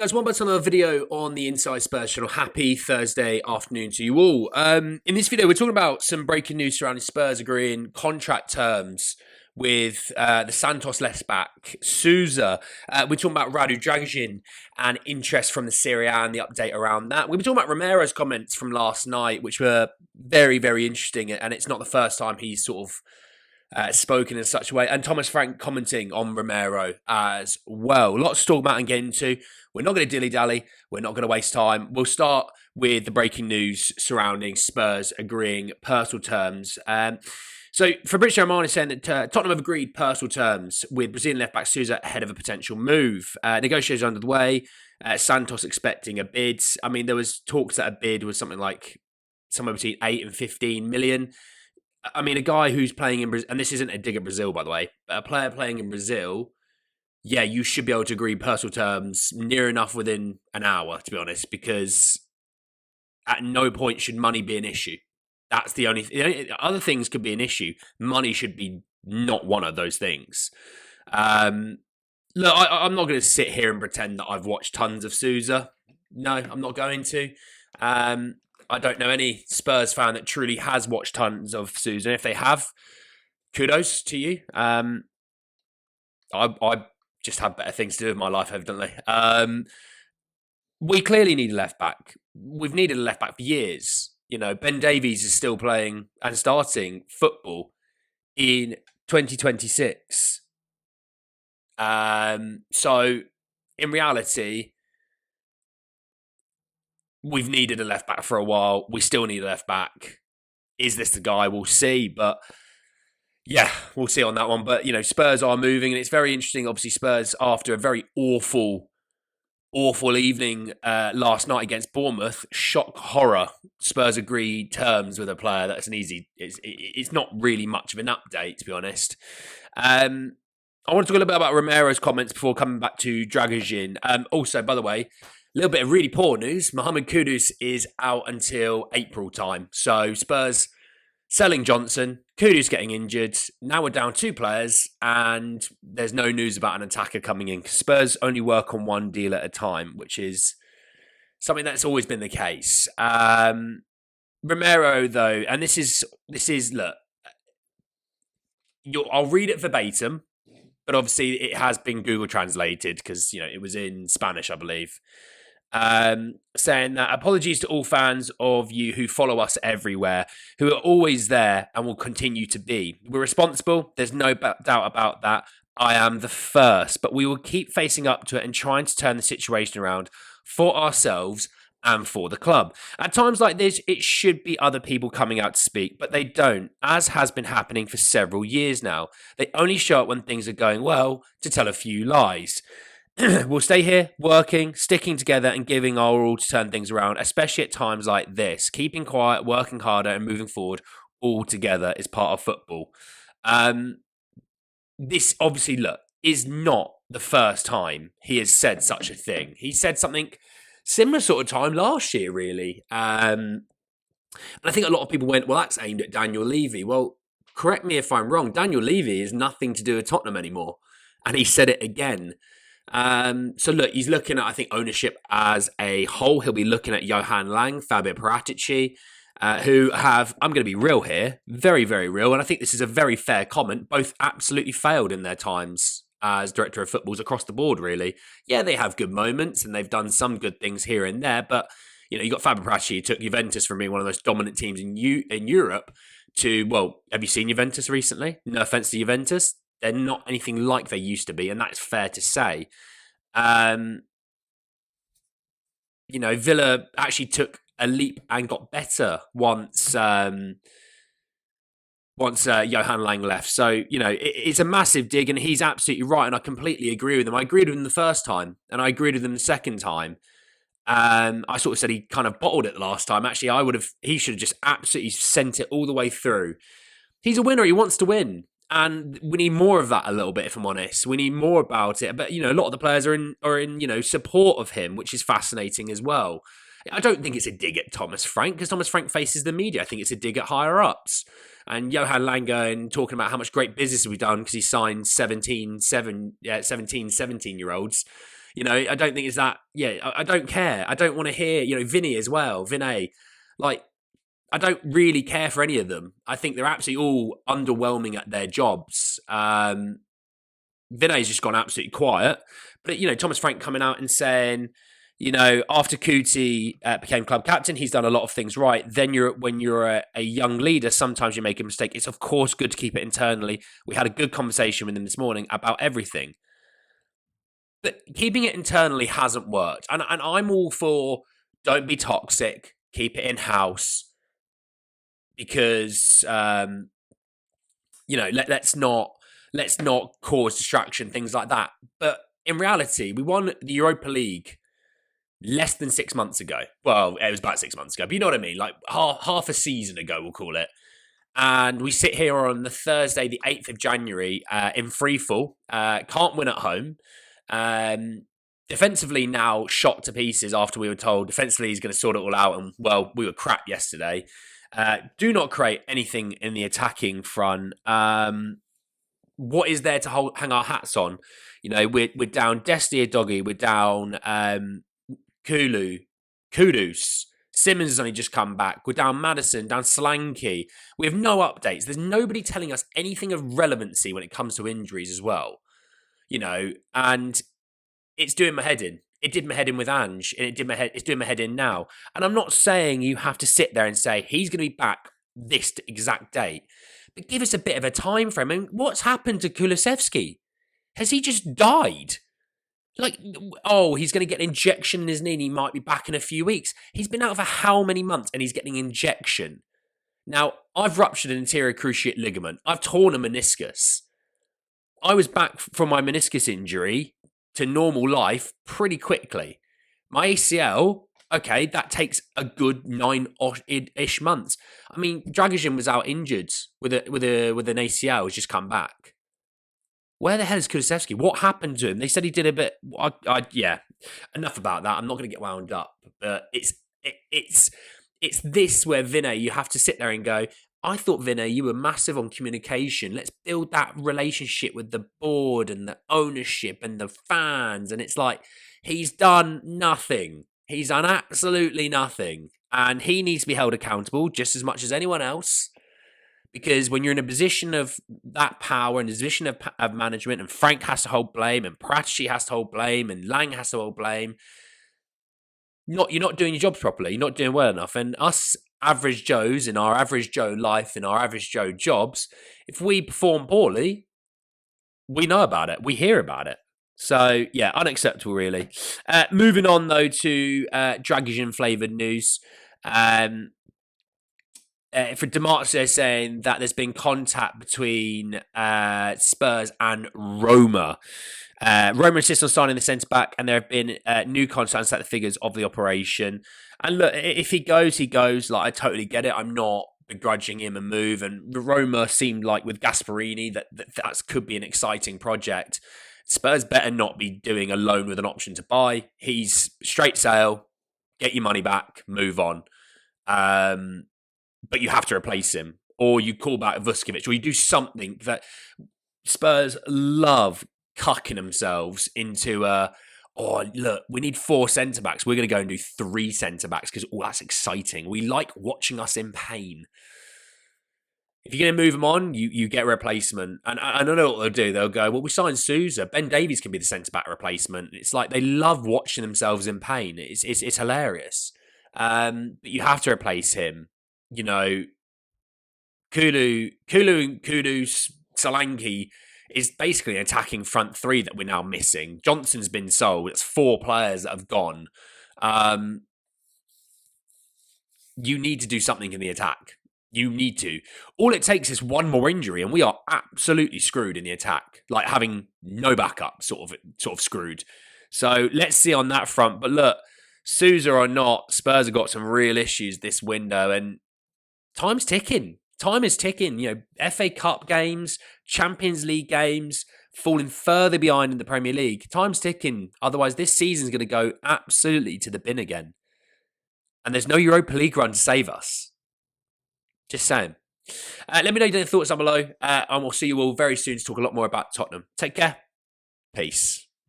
Guys, one another video on the Inside Spurs channel. Happy Thursday afternoon to you all. In this video, we're talking about some breaking news surrounding Spurs agreeing contract terms with the Santos Left Back Souza. We're talking about Radu Dragusin and interest from the Serie A and the update around that. We've been talking about Romero's comments from last night, which were very, very interesting. And it's not the first time he's sort of spoken in such a way, and Thomas Frank commenting on Romero as well. Lots to talk about and get into. We're not going to dilly-dally. We're not going to waste time. We'll start with the breaking news surrounding Spurs agreeing personal terms. So Fabrizio Romano is saying that Tottenham have agreed personal terms with Brazilian left-back Souza ahead of a potential move. Negotiations under the way. Santos expecting a bid. I mean, there was talks that a bid was something like somewhere between 8 and 15 million. I mean, a guy who's playing in Brazil, and this isn't a dig at Brazil, by the way, but a player playing in Brazil, yeah, you should be able to agree personal terms near enough within an hour, to be honest, because at no point should money be an issue. That's the only other things could be an issue. Money should be not one of those things. Look, I'm not going to sit here and pretend that I've watched tons of Souza. No, I'm not going to. I don't know any Spurs fan that truly has watched tons of Souza. If they have, kudos to you. I just have better things to do with my life, evidently. We clearly need a left back. We've needed a left back for years. You know, Ben Davies is still playing and starting football in 2026. So, in reality, we've needed a left back for a while. We still need a left back. Is this the guy? We'll see. But yeah, we'll see on that one. But, you know, Spurs are moving and it's very interesting. Obviously, Spurs, after a very awful evening last night against Bournemouth, shock horror, Spurs agreed terms with a player. That's an easy, it's not really much of an update, to be honest. I want to talk a little bit about Romero's comments before coming back to Dragusin. Also, by the way, a little bit of really poor news. Mohamed Kudus is out until April time. So Spurs selling Johnson, Kudus getting injured. Now we're down 2 players and there's no news about an attacker coming in. Spurs only work on one deal at a time, which is something that's always been the case. Romero, though, and this is look, I'll read it verbatim, but obviously it has been Google translated because, you know, it was in Spanish, I believe. Saying that apologies to all fans of you who follow us everywhere, who are always there and will continue to be. We're responsible. There's no doubt about that. I am the first, but we will keep facing up to it and trying to turn the situation around for ourselves and for the club. At times like this, it should be other people coming out to speak, but they don't, as has been happening for several years now. They only show up when things are going well to tell a few lies. We'll stay here, working, sticking together and giving our all to turn things around, especially at times like this. Keeping quiet, working harder and moving forward all together is part of football. This obviously, look, is not the first time he has said such a thing. He said something similar sort of time last year, really. And I think a lot of people went, well, that's aimed at Daniel Levy. Well, correct me if I'm wrong. Daniel Levy is nothing to do with Tottenham anymore. And he said it again. So look, he's looking at, I think, ownership as a whole. He'll be looking at Johan Lang, Fabio Paratici, who have, I'm going to be real here, very, very real. And I think this is a very fair comment. Both absolutely failed in their times as director of footballs across the board, really. Yeah, they have good moments and they've done some good things here and there. But, you know, you got Fabio Paratici, who took Juventus from being one of the most dominant teams in Europe to, well, have you seen Juventus recently? No offense to Juventus. They're not anything like they used to be, and that's fair to say. You know, Villa actually took a leap and got better once Johan Lang left. So, you know, it's a massive dig, and he's absolutely right, and I completely agree with him. I agreed with him the first time, and I agreed with him the second time. I sort of said he kind of bottled it the last time. Actually, he should have just absolutely sent it all the way through. He's a winner. He wants to win. And we need more of that a little bit, if I'm honest. We need more about it. But, you know, a lot of the players are in you know, support of him, which is fascinating as well. I don't think it's a dig at Thomas Frank, because Thomas Frank faces the media. I think it's a dig at higher-ups. And Johan Lange and talking about how much great business we've done because he signed 17, 17-year-olds. I don't think it's that. Yeah, I don't care. I don't want to hear. Vinny as well. Vinay, like I don't really care for any of them. I think they're absolutely all underwhelming at their jobs. Vinay's just gone absolutely quiet. But, Thomas Frank coming out and saying, after Cuti became club captain, he's done a lot of things right. Then when you're a young leader, sometimes you make a mistake. It's, of course, good to keep it internally. We had a good conversation with him this morning about everything. But keeping it internally hasn't worked. And I'm all for don't be toxic, keep it in-house. Because, let's not cause distraction, things like that. But in reality, we won the Europa League less than 6 months ago. Well, it was about 6 months ago, but you know what I mean? Like half a season ago, we'll call it. And we sit here on the Thursday, the 8th of January, in free fall. Can't win at home. Defensively now shot to pieces after we were told defensively he's going to sort it all out. And, well, we were crap yesterday. Do not create anything in the attacking front. What is there to hang our hats on? We're down Desti Doggy. We're down Kudus. Simmons has only just come back. We're down Madison, down Solanke. We have no updates. There's nobody telling us anything of relevancy when it comes to injuries as well. And it's doing my head in. It did my head in with Ange, and it's doing my head in now. And I'm not saying you have to sit there and say he's going to be back this exact date, but give us a bit of a time frame. I mean, what's happened to Kulusevski? Has he just died? Like, he's going to get an injection in his knee and he might be back in a few weeks. He's been out for how many months and he's getting an injection? Now, I've ruptured an anterior cruciate ligament. I've torn a meniscus. I was back from my meniscus injury to normal life pretty quickly. My ACL, okay, that takes a good 9-ish months. I mean, Dragusin was out injured with an ACL. He's just come back. Where the hell is Kulusevski? What happened to him? They said he did a bit. Yeah, enough about that. I'm not going to get wound up. But it's this where Vinay, you have to sit there and go, I thought, Vinay, you were massive on communication. Let's build that relationship with the board and the ownership and the fans. And it's like, he's done nothing. He's done absolutely nothing. And he needs to be held accountable just as much as anyone else. Because when you're in a position of that power and a position of management, and Frank has to hold blame, and Prachi has to hold blame, and Lang has to hold blame, you're not doing your jobs properly. You're not doing well enough. And us average Joes in our average Joe life, in our average Joe jobs, if we perform poorly, we know about it. We hear about it. So, yeah, unacceptable, really. Moving on, though, to Dragusin-flavoured news. For Demartio saying that there's been contact between Spurs and Roma. Roma insists on signing the centre-back, and there have been new contacts at the figures of the operation. And look, if he goes, he goes. Like, I totally get it. I'm not begrudging him a move. And Roma seemed like with Gasperini that could be an exciting project. Spurs better not be doing a loan with an option to buy. He's straight sale, get your money back, move on. But you have to replace him, or you call back Vuskovic, or you do something that Spurs love cucking themselves into look, we need 4 centre-backs. We're going to go and do 3 centre-backs because, that's exciting. We like watching us in pain. If you're going to move them on, you get a replacement. And I don't know what they'll do. They'll go, well, we signed Souza. Ben Davies can be the centre-back replacement. It's like they love watching themselves in pain. It's hilarious. But you have to replace him. Kulu and Kudus, Solanke is basically an attacking front 3 that we're now missing. Johnson's been sold. It's 4 players that have gone. You need to do something in the attack. You need to. All it takes is one more injury, and we are absolutely screwed in the attack. Like having no backup, sort of screwed. So let's see on that front. But look, Souza or not, Spurs have got some real issues this window, and time's ticking. Time is ticking. FA Cup games, Champions League games, falling further behind in the Premier League. Time's ticking. Otherwise, this season's going to go absolutely to the bin again. And there's no Europa League run to save us. Just saying. Let me know your thoughts down below. And we'll see you all very soon to talk a lot more about Tottenham. Take care. Peace.